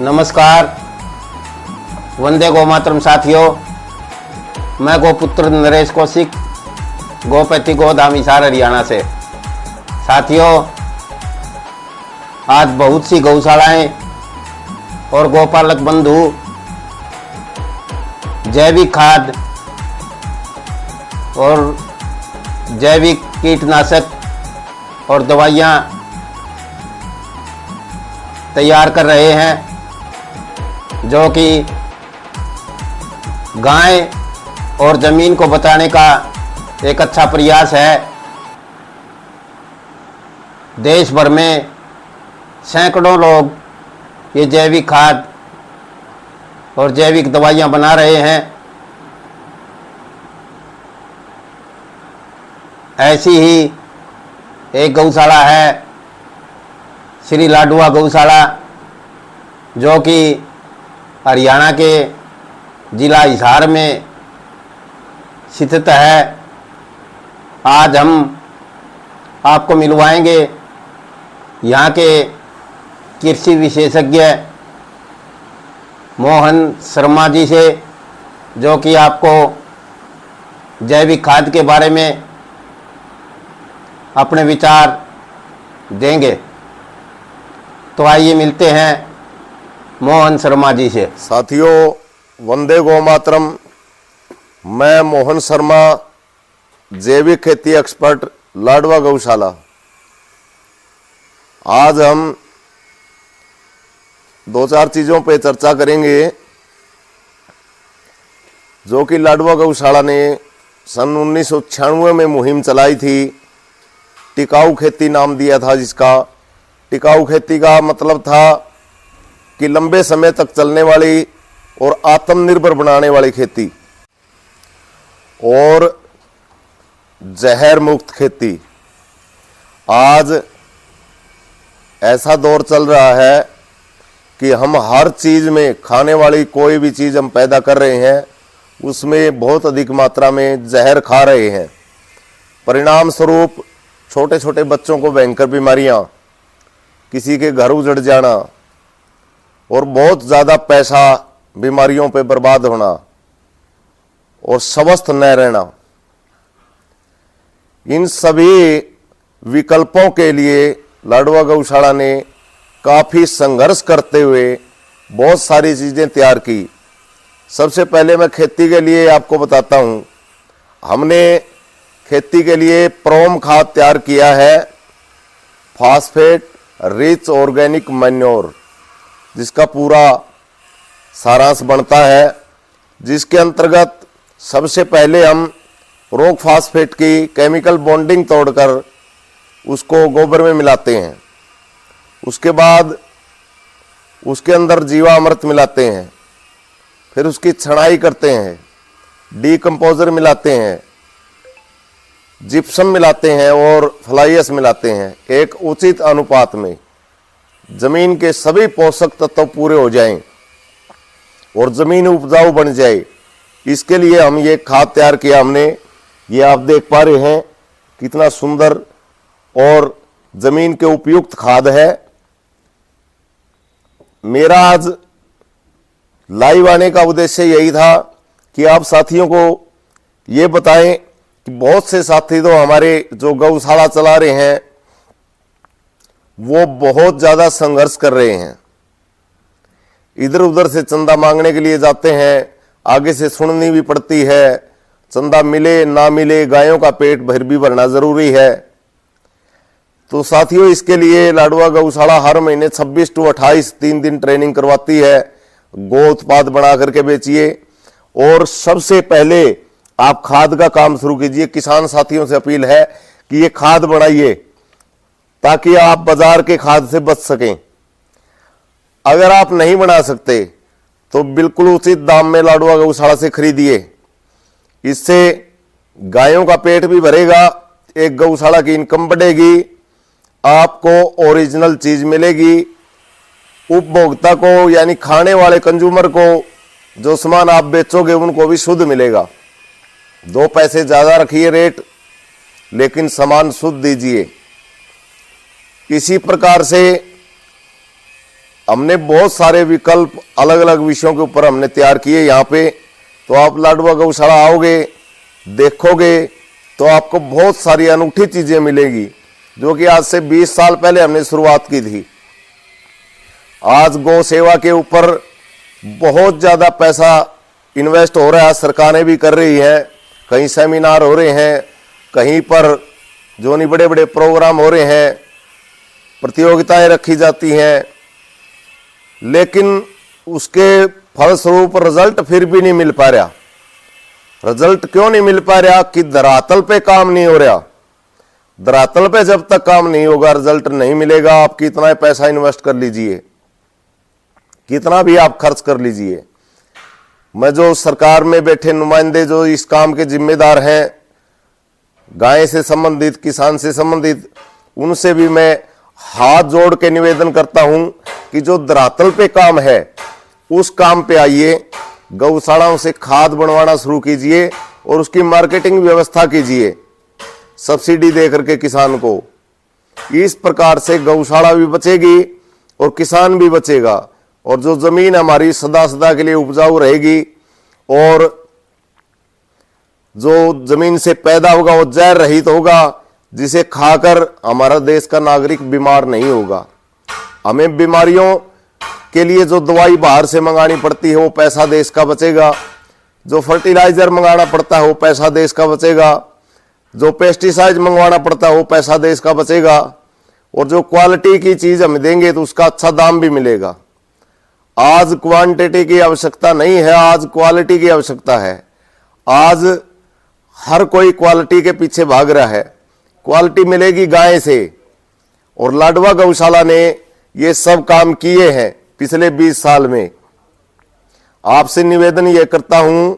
नमस्कार, वंदे गौ मातरम साथियों। मैं गोपुत्र नरेश कौशिक, गोपति गोधाम हिसार हरियाणा से। साथियों, आज बहुत सी गौशालाएं और गौपालक बंधु जैविक खाद और जैविक कीटनाशक और दवाइयाँ तैयार कर रहे हैं, जो कि गाय और ज़मीन को बचाने का एक अच्छा प्रयास है। देश भर में सैकड़ों लोग ये जैविक खाद और जैविक दवाइयाँ बना रहे हैं। ऐसी ही एक गौशाला है श्री लाडवा गौशाला, जो कि हरियाणा के जिला हिसार में स्थित है। आज हम आपको मिलवाएंगे यहाँ के कृषि विशेषज्ञ मोहन शर्मा जी से, जो कि आपको जैविक खाद के बारे में अपने विचार देंगे। तो आइए मिलते हैं मोहन शर्मा जी से। साथियों, वंदे गौ मातरम। मैं मोहन शर्मा, जैविक खेती एक्सपर्ट, लाडवा गौशाला। आज हम दो चार चीज़ों पे चर्चा करेंगे, जो कि लाडवा गौशाला ने सन 1996 में मुहिम चलाई थी। टिकाऊ खेती नाम दिया था जिसका। टिकाऊ खेती का मतलब था कि लंबे समय तक चलने वाली और आत्मनिर्भर बनाने वाली खेती और जहर मुक्त खेती। आज ऐसा दौर चल रहा है कि हम हर चीज़ में, खाने वाली कोई भी चीज़ हम पैदा कर रहे हैं, उसमें बहुत अधिक मात्रा में जहर खा रहे हैं। परिणाम स्वरूप छोटे छोटे बच्चों को भयंकर बीमारियां, किसी के घर उजड़ जाना और बहुत ज़्यादा पैसा बीमारियों पे बर्बाद होना और स्वस्थ न रहना। इन सभी विकल्पों के लिए लाडवा गौशाला ने काफ़ी संघर्ष करते हुए बहुत सारी चीज़ें तैयार की। सबसे पहले मैं खेती के लिए आपको बताता हूँ। हमने खेती के लिए प्रोम खाद तैयार किया है, फास्फेट रिच ऑर्गेनिक मैन्योर, जिसका पूरा सारांश बनता है, जिसके अंतर्गत सबसे पहले हम रॉक फास्फेट की केमिकल बॉन्डिंग तोड़कर उसको गोबर में मिलाते हैं। उसके बाद उसके अंदर जीवामृत मिलाते हैं, फिर उसकी छनाई करते हैं, डीकम्पोजर मिलाते हैं, जिप्सम मिलाते हैं और फ्लाईएस मिलाते हैं। एक उचित अनुपात में जमीन के सभी पोषक तत्व पूरे हो जाएं और जमीन उपजाऊ बन जाए, इसके लिए हम ये खाद तैयार किया हमने। ये आप देख पा रहे हैं कितना सुंदर और जमीन के उपयुक्त खाद है। मेरा आज लाइव आने का उद्देश्य यही था कि आप साथियों को ये बताएं कि बहुत से साथी तो हमारे जो गौशाला चला रहे हैं वो बहुत ज़्यादा संघर्ष कर रहे हैं। इधर उधर से चंदा मांगने के लिए जाते हैं, आगे से सुननी भी पड़ती है। चंदा मिले ना मिले, गायों का पेट भर भी भरना ज़रूरी है। तो साथियों, इसके लिए लाडवा गौशाला हर महीने 26 to 28 3 दिन ट्रेनिंग करवाती है। गो उत्पाद बना करके बेचिए और सबसे पहले आप खाद का काम शुरू कीजिए। किसान साथियों से अपील है कि ये खाद बनाइए ताकि आप बाजार के खाद से बच सकें। अगर आप नहीं बना सकते तो बिल्कुल उचित दाम में लाडवा गौशाला से खरीदिए। इससे गायों का पेट भी भरेगा, एक गौशाला की इनकम बढ़ेगी, आपको ओरिजिनल चीज मिलेगी। उपभोक्ता को यानी खाने वाले कंज्यूमर को जो सामान आप बेचोगे उनको भी शुद्ध मिलेगा। 2 पैसे ज़्यादा रखिए रेट, लेकिन सामान शुद्ध दीजिए। इसी प्रकार से हमने बहुत सारे विकल्प अलग अलग विषयों के ऊपर हमने तैयार किए यहाँ पे। तो आप लाडवा गौशाला आओगे, देखोगे तो आपको बहुत सारी अनूठी चीजें मिलेगी, जो कि आज से 20 साल पहले हमने शुरुआत की थी। आज गौ सेवा के ऊपर बहुत ज्यादा पैसा इन्वेस्ट हो रहा है, सरकारें भी कर रही है, कहीं सेमिनार हो रहे हैं, कहीं पर जो नहीं बड़े बड़े प्रोग्राम हो रहे हैं, प्रतियोगिताएं रखी जाती हैं, लेकिन उसके फलस्वरूप रिजल्ट फिर भी नहीं मिल पा रहा। रिजल्ट क्यों नहीं मिल पा रहा? कि धरातल पे काम नहीं हो रहा। धरातल पे जब तक काम नहीं होगा रिजल्ट नहीं मिलेगा। आप कितना पैसा इन्वेस्ट कर लीजिए, कितना भी आप खर्च कर लीजिए। मैं जो सरकार में बैठे नुमाइंदे जो इस काम के जिम्मेदार हैं, गाय से संबंधित, किसान से संबंधित, उनसे भी मैं हाथ जोड़ के निवेदन करता हूं कि जो धरातल पे काम है उस काम पे आइए, गौशालाओं से खाद बनवाना शुरू कीजिए और उसकी मार्केटिंग व्यवस्था कीजिए, सब्सिडी दे करके किसान को। इस प्रकार से गौशाला भी बचेगी और किसान भी बचेगा, और जो जमीन हमारी सदा सदा के लिए उपजाऊ रहेगी, और जो जमीन से पैदा होगा वो जहर रहित होगा, जिसे खाकर हमारा देश का नागरिक बीमार नहीं होगा। हमें बीमारियों के लिए जो दवाई बाहर से मंगानी पड़ती है वो पैसा देश का बचेगा, जो फर्टिलाइजर मंगाना पड़ता है वो पैसा देश का बचेगा, जो पेस्टिसाइड मंगवाना पड़ता है वो पैसा देश का बचेगा, और जो क्वालिटी की चीज हम देंगे तो उसका अच्छा दाम भी मिलेगा। आज क्वांटिटी की आवश्यकता नहीं है, आज क्वालिटी की आवश्यकता है। आज हर कोई क्वालिटी के पीछे भाग रहा है। क्वालिटी मिलेगी गाय से, और लाडवा गौशाला ने ये सब काम किए हैं पिछले 20 साल में। आपसे निवेदन ये करता हूं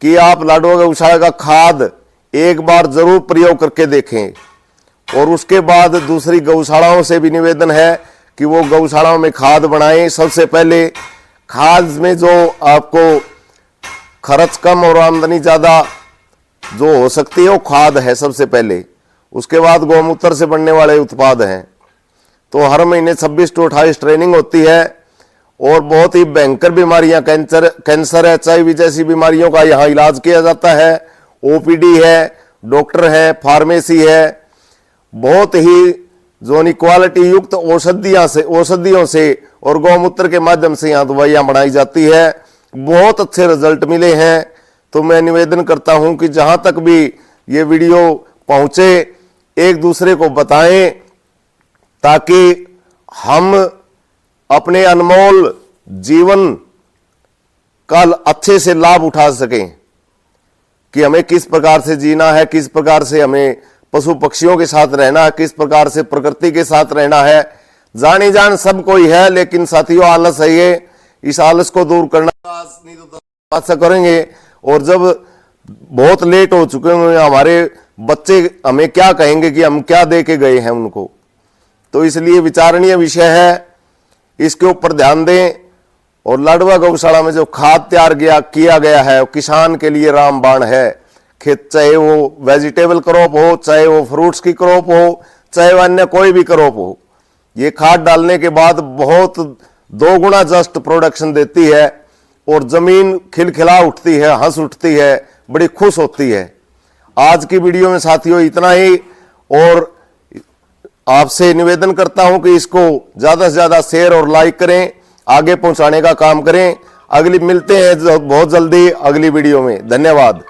कि आप लाडवा गौशाला का खाद एक बार जरूर प्रयोग करके देखें, और उसके बाद दूसरी गौशालाओं से भी निवेदन है कि वो गौशालाओं में खाद बनाएं। सबसे पहले खाद में जो आपको खर्च कम और आमदनी ज्यादा जो हो सकती है वो खाद है सबसे पहले, उसके बाद गौमूत्र से बनने वाले उत्पाद हैं। तो हर महीने 26 to 28 ट्रेनिंग होती है, और बहुत ही भयंकर बीमारियां, कैंसर है, HIV जैसी बीमारियों का यहाँ इलाज किया जाता है। OPD है, डॉक्टर है, फार्मेसी है, बहुत ही जो क्वालिटी युक्त औषधियों से और गौमूत्र के माध्यम से यहाँ दवाइयां बनाई जाती है। बहुत अच्छे रिजल्ट मिले हैं। तो मैं निवेदन करता हूं कि जहां तक भी ये वीडियो पहुंचे, एक दूसरे को बताएं, ताकि हम अपने अनमोल जीवन का अच्छे से लाभ उठा सकें, कि हमें किस प्रकार से जीना है, किस प्रकार से हमें पशु पक्षियों के साथ रहना है, किस प्रकार से प्रकृति के साथ रहना है। जानी जान सब कोई है, लेकिन साथियों आलस है ये, इस आलस को दूर करना नहीं तो ऐसा करेंगे, और जब बहुत लेट हो चुके होंगे हमारे बच्चे हमें क्या कहेंगे कि हम क्या दे के गए हैं उनको। तो इसलिए विचारणीय विषय है, इसके ऊपर ध्यान दें। और लाडवा गौशाला में जो खाद तैयार किया गया है वो किसान के लिए रामबाण है। खेत चाहे वो वेजिटेबल क्रॉप हो, चाहे वो फ्रूट्स की क्रॉप हो, चाहे वो अन्य कोई भी क्रॉप हो, ये खाद डालने के बाद बहुत 2 गुना जस्ट प्रोडक्शन देती है, और जमीन खिलखिला उठती है, हंस उठती है, बड़ी खुश होती है। आज की वीडियो में साथियों इतना ही, और आपसे निवेदन करता हूं कि इसको ज्यादा से ज्यादा शेयर और लाइक करें, आगे पहुंचाने का काम करें। अगली मिलते हैं बहुत जल्दी अगली वीडियो में। धन्यवाद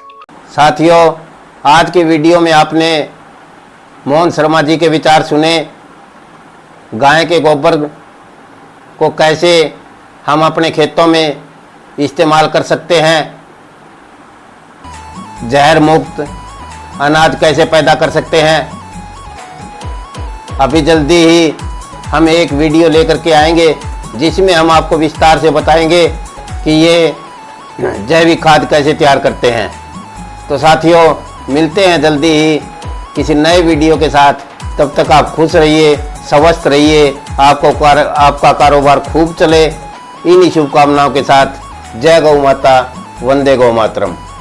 साथियों, आज की वीडियो में आपने मोहन शर्मा जी के विचार सुने। गाय के गोबर को कैसे हम अपने खेतों में इस्तेमाल कर सकते हैं, जहर मुक्त अनाज कैसे पैदा कर सकते हैं। अभी जल्दी ही हम एक वीडियो लेकर के आएंगे जिसमें हम आपको विस्तार से बताएंगे कि ये जैविक खाद कैसे तैयार करते हैं। तो साथियों मिलते हैं जल्दी ही किसी नए वीडियो के साथ। तब तक आप खुश रहिए, स्वस्थ रहिए, आपका कारोबार खूब चले। इन्हीं शुभकामनाओं के साथ जय गौ माता, वंदे गौ मातरम।